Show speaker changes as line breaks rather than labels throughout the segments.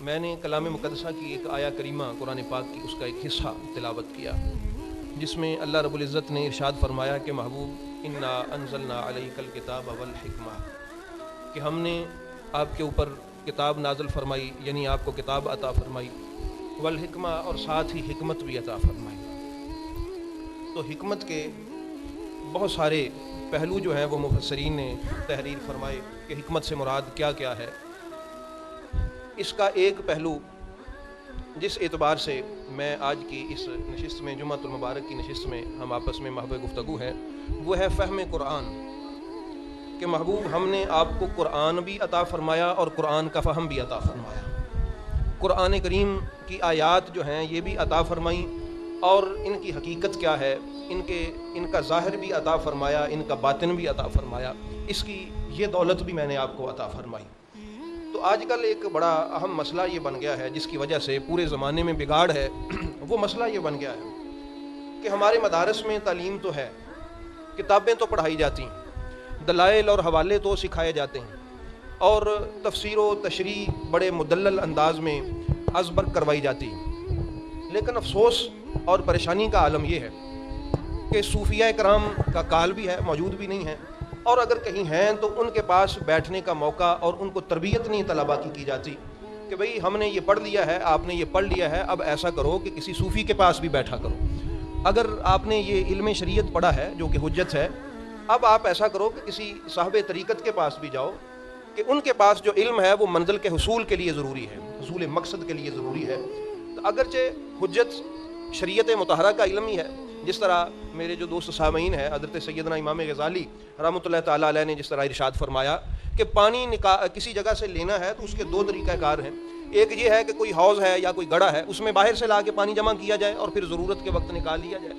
میں نے کلام مقدسہ کی ایک آیا کریمہ قرآن پاک کی اس کا ایک حصہ تلاوت کیا، جس میں اللہ رب العزت نے ارشاد فرمایا کہ محبوب انا انزلنا علیک الکتاب والحکمہ، کہ ہم نے آپ کے اوپر کتاب نازل فرمائی، یعنی آپ کو کتاب عطا فرمائی، والحکمہ، اور ساتھ ہی حکمت بھی عطا فرمائی۔ تو حکمت کے بہت سارے پہلو جو ہیں وہ مفسرین نے تحریر فرمائے کہ حکمت سے مراد کیا کیا ہے۔ اس کا ایک پہلو جس اعتبار سے میں آج کی اس نشست میں، جمعۃ المبارک کی نشست میں ہم آپس میں محو گفتگو ہے، وہ ہے فہم قرآن، کہ محبوب ہم نے آپ کو قرآن بھی عطا فرمایا اور قرآن کا فہم بھی عطا فرمایا۔ قرآن کریم کی آیات جو ہیں یہ بھی عطا فرمائیں، اور ان کی حقیقت کیا ہے، ان کا ظاہر بھی عطا فرمایا، ان کا باطن بھی عطا فرمایا، اس کی یہ دولت بھی میں نے آپ کو عطا فرمائی۔ تو آج کل ایک بڑا اہم مسئلہ یہ بن گیا ہے، جس کی وجہ سے پورے زمانے میں بگاڑ ہے، وہ مسئلہ یہ بن گیا ہے کہ ہمارے مدارس میں تعلیم تو ہے، کتابیں تو پڑھائی جاتی ہیں، دلائل اور حوالے تو سکھائے جاتے ہیں، اور تفسیر و تشریح بڑے مدلل انداز میں ازبر کروائی جاتی ہے، لیکن افسوس اور پریشانی کا عالم یہ ہے کہ صوفیہ کرام کا کال بھی ہے، موجود بھی نہیں ہے، اور اگر کہیں ہیں تو ان کے پاس بیٹھنے کا موقع اور ان کو تربیت نہیں طلباء کی جاتی کہ بھئی ہم نے یہ پڑھ لیا ہے، آپ نے یہ پڑھ لیا ہے، اب ایسا کرو کہ کسی صوفی کے پاس بھی بیٹھا کرو۔ اگر آپ نے یہ علم شریعت پڑھا ہے جو کہ حجت ہے، اب آپ ایسا کرو کہ کسی صاحب طریقت کے پاس بھی جاؤ، کہ ان کے پاس جو علم ہے وہ منزل کے حصول کے لیے ضروری ہے، حصول مقصد کے لیے ضروری ہے۔ تو اگرچہ حجت شریعت مطہرہ کا علم ہی ہے، جس طرح میرے جو دوست سامعین ہیں، حضرت سیدنا امام غزالی رحمۃ اللہ تعالیٰ علیہ نے جس طرح ارشاد فرمایا کہ پانی کسی جگہ سے لینا ہے تو اس کے دو طریقہ کار ہیں۔ ایک یہ ہے کہ کوئی حوض ہے یا کوئی گڑھا ہے، اس میں باہر سے لا کے پانی جمع کیا جائے اور پھر ضرورت کے وقت نکال لیا جائے،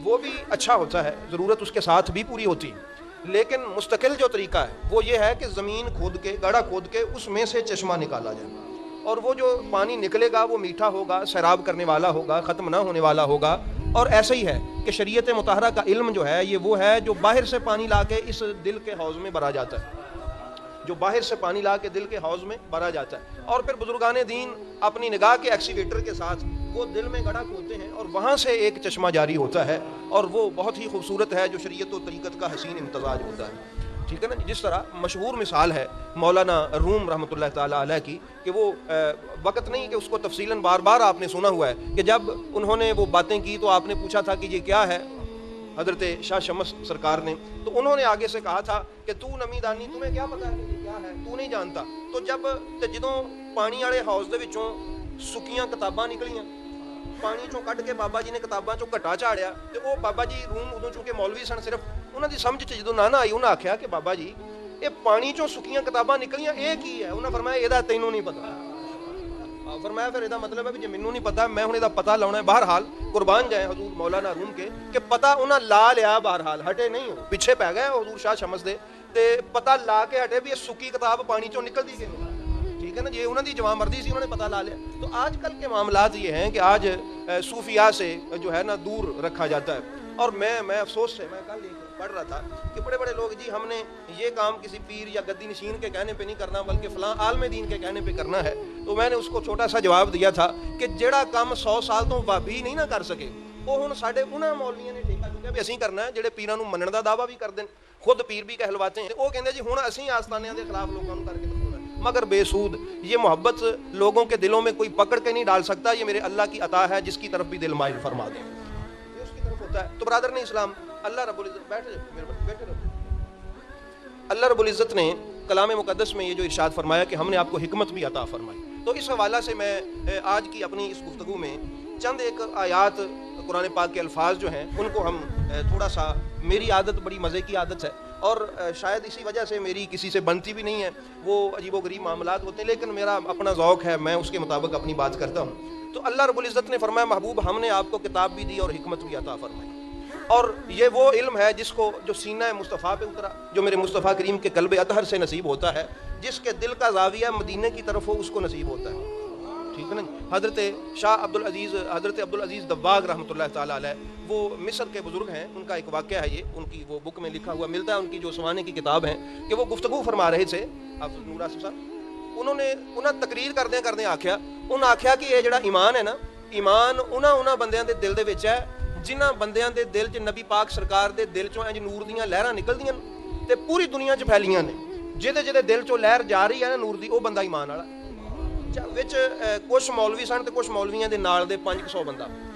وہ بھی اچھا ہوتا ہے، ضرورت اس کے ساتھ بھی پوری ہوتی ہے۔ لیکن مستقل جو طریقہ ہے وہ یہ ہے کہ زمین کھود کے، گڑھا کھود کے اس میں سے چشمہ نکالا جائے، اور وہ جو پانی نکلے گا وہ میٹھا ہوگا، سیراب کرنے والا ہوگا، ختم نہ ہونے والا ہوگا۔ اور ایسا ہی ہے کہ شریعت مطہرہ کا علم جو ہے یہ وہ ہے جو باہر سے پانی لا کے اس دل کے حوض میں بھرا جاتا ہے، جو باہر سے پانی لا کے دل کے حوض میں بھرا جاتا ہے، اور پھر بزرگان دین اپنی نگاہ کے ایکسیویٹر کے ساتھ وہ دل میں گڑھا کھودتے ہیں اور وہاں سے ایک چشمہ جاری ہوتا ہے، اور وہ بہت ہی خوبصورت ہے، جو شریعت و طریقت کا حسین امتزاج ہوتا ہے۔ ٹھیک ہے نا، جس طرح مشہور مثال ہے مولانا روم رحمۃ اللہ تعالیٰ علیہ کی، کہ وہ وقت نہیں کہ اس کو تفصیلاً بار بار آپ نے سنا ہوا ہے کہ جب انہوں نے وہ باتیں کی تو آپ نے پوچھا تھا کہ یہ کیا ہے، حضرت شاہ شمس سرکار نے، تو انہوں نے آگے سے کہا تھا کہ تو نمی دانی، تمہیں کیا پتا ہے کہ یہ کیا ہے، تو نہیں جانتا۔ تو جدوں پانی والے حوض دے وچوں سکیاں کتاباں نکلیاں، پانی چوں کٹ کے بابا جی نے کتاباں چوں گھٹا چاڑیا، تے وہ بابا جی روم ادوں چونکہ مولوی سن، صرف انہاں دی سمجھ چ جدوں نہ آئی، انہاں آکھیا کہ بابا جی یہ پانی چوں سکیاں کتاباں نکلیاں اے کی ہے؟ انہاں فرمایا یہ تینوں نہیں پتا۔ فرمایا پھر یہ مطلب ہے کہ جی مینوں نہیں پتا، میں ہن یہ پتہ لاؤنا ہے۔ بہرحال قربان جائیں حضور مولانا روم کے کہ پتہ انہاں لا لیا، بہرحال ہٹے نہیں، ہو پیچھے پی گئے حضور شاہ شمس دے، تے پتہ لا کے ہٹے بھی یہ سکی کتاب پانی چوں نکل دی گئی۔ ٹھیک ہے نا، یہ انہوں نے جوان مردی سی، انہوں نے پتہ لا لیا۔ تو آج کل کے معاملات یہ ہیں کہ آج صوفیاء سے جو ہے نا دور رکھا جاتا ہے، اور میں افسوس سے میں کل پڑھ رہا تھا کہ بڑے بڑے لوگ جی ہم نے یہ کام کسی پیر یا گدی نشین کے کہنے پہ نہیں کرنا بلکہ فلاں عالم دین کے کہنے پہ کرنا ہے۔ تو میں نے اس کو چھوٹا سا جواب دیا تھا کہ جڑا کام 100 سال تو بھابی نہیں نہ کر سکے، وہ ہن ساڈے انہاں مولویاں نے ٹھیکہ چکیا بھی اسیں کرنا ہے، جڑے پیراں نوں منن دا دعویٰ بھی کردے، خود پیر بھی کہلواتے ہیں، وہ کہندے جی ہن اسیں آستانیاں دے خلاف لوکاں نوں کر کے دکھاؤنا ہے۔ مگر بے سود، یہ محبت لوگوں کے دلوں میں کوئی پکڑ کے نہیں ڈال سکتا، یہ میرے اللہ کی عطا ہے جس کی طرف بھی دل مائل فرما دے، یہ اس کی طرف ہوتا ہے۔ تو برادر نے اسلام، اللہ رب العزت بیٹھے رہو، اللہ رب العزت نے کلام مقدس میں یہ جو ارشاد فرمایا کہ ہم نے آپ کو حکمت بھی عطا فرمائی، تو اس حوالہ سے میں آج کی اپنی اس گفتگو میں چند ایک آیات قرآن پاک کے الفاظ جو ہیں ان کو ہم تھوڑا سا، میری عادت بڑی مزے کی عادت ہے اور شاید اسی وجہ سے میری کسی سے بنتی بھی نہیں ہے، وہ عجیب و غریب معاملات ہوتے ہیں، لیکن میرا اپنا ذوق ہے، میں اس کے مطابق اپنی بات کرتا ہوں۔ تو اللہ رب العزت نے فرمایا محبوب ہم نے آپ کو کتاب بھی دی اور حکمت بھی عطا فرمائی، اور یہ وہ علم ہے جس کو جو سینہ مصطفیٰ پہ اترا، جو میرے مصطفیٰ کریم کے قلب اطہر سے نصیب ہوتا ہے، جس کے دل کا زاویہ مدینہ کی طرف ہو اس کو نصیب ہوتا ہے۔ ٹھیک ہے نا، حضرت شاہ حضرت عبدالعزیز دباغ رحمۃ اللہ تعالیٰ علیہ، وہ مصر کے بزرگ ہیں، ان کا ایک واقعہ ہے، یہ ان کی وہ بک میں لکھا ہوا ملتا ہے، ان کی جو سوانے کی کتاب ہے، کہ وہ گفتگو فرما رہے تھے، آپ نور آصف صاحب، ਉਹਨਾਂ ਤਕਰੀਰ ਕਰਦਿਆਂ ਆਖਿਆ, ਉਹਨਾਂ ਆਖਿਆ ਕਿ ਇਹ ਜਿਹੜਾ ਈਮਾਨ ਹੈ ਨਾ, ਈਮਾਨ ਉਹਨਾਂ ਬੰਦਿਆਂ ਦੇ ਦਿਲ ਦੇ ਵਿੱਚ ਹੈ ਜਿਨ੍ਹਾਂ ਬੰਦਿਆਂ ਦੇ ਦਿਲ 'ਚ ਨਬੀ ਪਾਕ ਸਰਕਾਰ ਦੇ ਦਿਲ 'ਚੋਂ ਇੰਜ ਨੂਰ ਦੀਆਂ ਲਹਿਰਾਂ ਨਿਕਲਦੀਆਂ ਤੇ ਪੂਰੀ ਦੁਨੀਆ 'ਚ ਫੈਲੀਆਂ ਨੇ। ਜਿਹਦੇ ਦਿਲ 'ਚੋਂ ਲਹਿਰ ਜਾ ਰਹੀ ਹੈ ਨਾ ਨੂਰ ਦੀ, ਉਹ ਬੰਦਾ ਈਮਾਨ ਵਾਲਾ। ਵਿੱਚ ਕੁਛ ਮੌਲਵੀ ਸਨ ਤੇ ਕੁਛ ਮੌਲਵੀਆਂ ਦੇ ਨਾਲ ਦੇ 500 ਬੰਦਾ,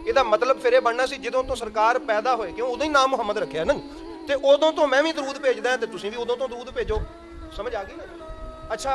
ਇਹਦਾ ਮਤਲਬ ਫਿਰ ਇਹ ਬਣਨਾ ਸੀ ਜਦੋਂ ਤੋਂ ਸਰਕਾਰ ਪੈਦਾ ਹੋਏ, ਕਿਉਂ ਉਦੋਂ ਹੀ ਨਾਮ ਮੁਹੰਮਦ ਰੱਖਿਆ ਨਾ, ਤੇ ਉਦੋਂ ਤੋਂ ਮੈਂ ਵੀ ਦਰੂਦ ਭੇਜਦਾ ਤੇ ਤੁਸੀਂ ਵੀ ਉਦੋਂ ਤੋਂ ਦਰੂਦ ਭੇਜੋ। ਸਮਝ ਆ ਗਈ ਨਾ। ਅੱਛਾ,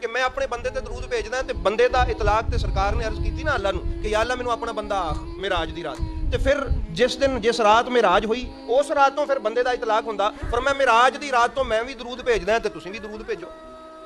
ਕਿ ਮੈਂ ਆਪਣੇ ਬੰਦੇ ਤੇ ਦਰੂਦ ਭੇਜਦਾ, ਤੇ ਬੰਦੇ ਦਾ ਇਤਲਾਕ ਤੇ ਸਰਕਾਰ ਨੇ ਅਰਜ਼ ਕੀਤੀ ਨਾ ਅੱਲਾਹ ਨੂੰ ਕਿ ਯਾ ਅੱਲਾਹ ਮੈਨੂੰ ਆਪਣਾ ਬੰਦਾ ਆਖ ਮਿਰਾਜ ਦੀ ਰਾਤ, ਤੇ ਫਿਰ ਜਿਸ ਰਾਤ ਮਿਰਾਜ ਹੋਈ ਉਸ ਰਾਤ ਤੋਂ ਫਿਰ ਬੰਦੇ ਦਾ ਇਤਲਾਕ ਹੁੰਦਾ, ਪਰ ਮੈਂ ਮਿਰਾਜ ਦੀ ਰਾਤ ਤੋਂ ਮੈਂ ਵੀ ਦਰੂਦ ਭੇਜਦਾ ਤੇ ਤੁਸੀਂ ਵੀ ਦਰੂਦ ਭੇਜੋ।